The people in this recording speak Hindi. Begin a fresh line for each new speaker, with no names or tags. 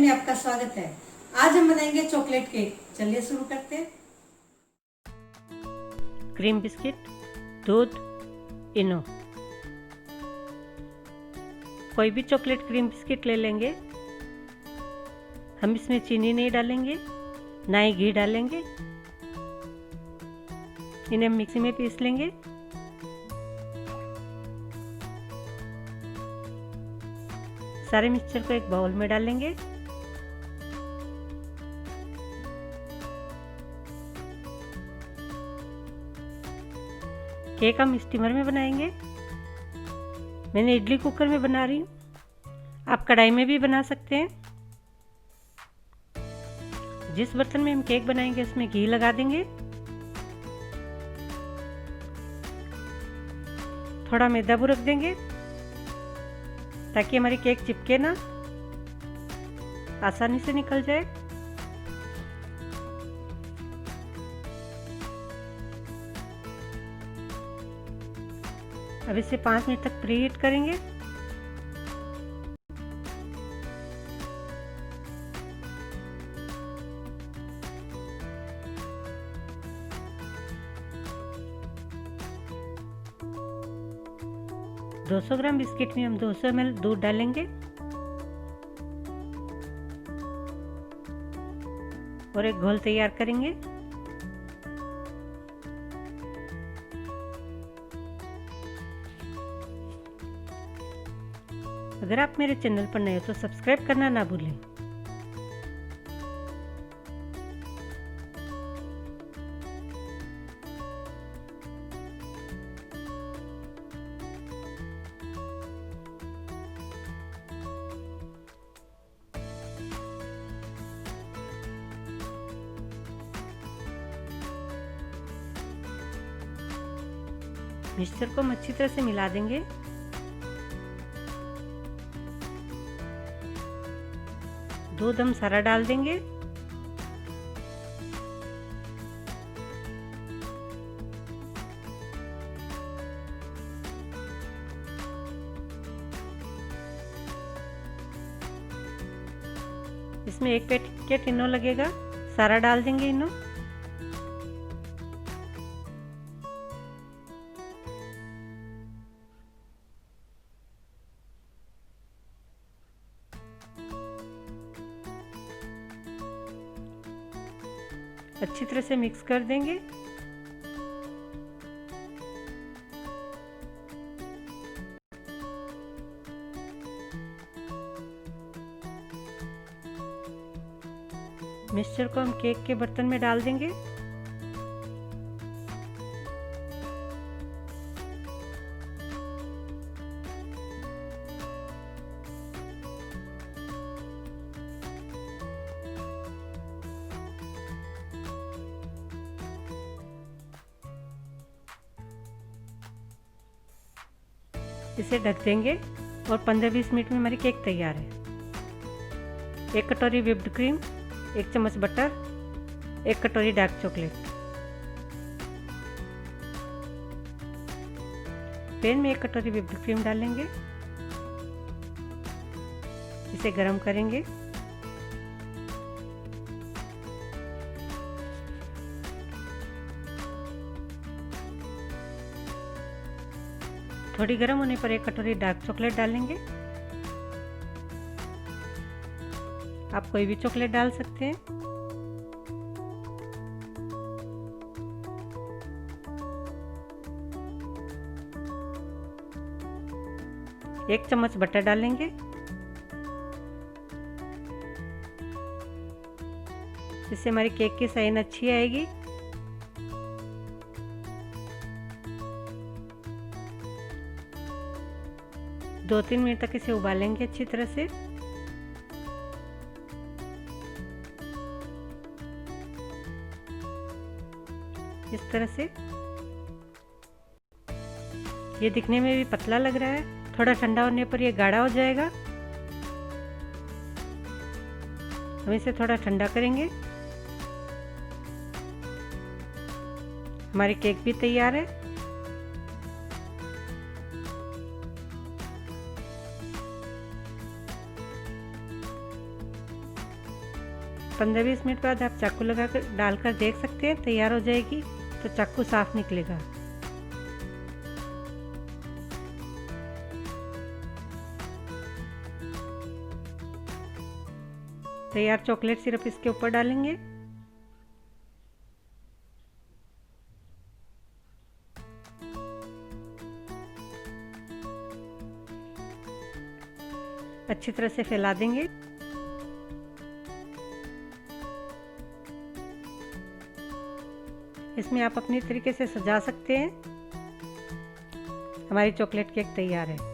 में आपका स्वागत है। आज हम बनाएंगे चॉकलेट केक। चलिए शुरू करते हैं।
क्रीम बिस्किट, दूध, इनो। कोई भी चॉकलेट क्रीम बिस्किट ले लेंगे। हम इसमें चीनी नहीं डालेंगे, ना ही घी डालेंगे। इन्हें मिक्सी में पीस लेंगे। सारे मिक्सचर को एक बाउल में डालेंगे। केक हम स्टीमर में बनाएंगे। मैंने इडली कुकर में बना रही हूँ, आप कढ़ाई में भी बना सकते हैं। जिस बर्तन में हम केक बनाएंगे उसमें घी लगा देंगे। थोड़ा मैदा बुरक देंगे ताकि हमारी केक चिपके ना, आसानी से निकल जाए। अब इसे 5 मिनट तक प्री हीट करेंगे। दो 200 ग्राम बिस्किट में हम 200 ml दूध डालेंगे और एक घोल तैयार करेंगे। अगर आप मेरे चैनल पर नए हो तो सब्सक्राइब करना ना भूलें। मिक्सचर को हम अच्छी तरह से मिला देंगे। दूध हम सारा डाल देंगे। इसमें 1 पैकेट इनो लगेगा, सारा डाल देंगे इनो। अच्छी तरह से मिक्स कर देंगे। मिक्सचर को हम केक के बर्तन में डाल देंगे। इसे ढक देंगे और 15-20 मिनट में हमारी केक तैयार है। 1 कटोरी व्हिप्ड क्रीम, 1 चम्मच बटर, 1 कटोरी डार्क चॉकलेट। पैन में 1 कटोरी व्हिप्ड क्रीम डालेंगे। इसे गरम करेंगे। थोड़ी गर्म होने पर 1 कटोरी डार्क चॉकलेट डालेंगे। आप कोई भी चॉकलेट डाल सकते हैं। एक चम्मच बटर डालेंगे। इससे हमारी केक की शाइन अच्छी आएगी। दो 3 मिनट तक इसे उबालेंगे अच्छी तरह से। इस तरह से ये दिखने में भी पतला लग रहा है, थोड़ा ठंडा होने पर ये गाढ़ा हो जाएगा। हम इसे थोड़ा ठंडा करेंगे। हमारी केक भी तैयार है। 15-20 मिनट बाद आप चाकू लगाकर डालकर देख सकते हैं, तैयार हो जाएगी। तो चाकू साफ निकलेगा। तैयार चॉकलेट सिरप इसके ऊपर डालेंगे। अच्छी तरह से फैला देंगे। इसमें आप अपनी तरीके से सजा सकते हैं। हमारी चॉकलेट केक तैयार है।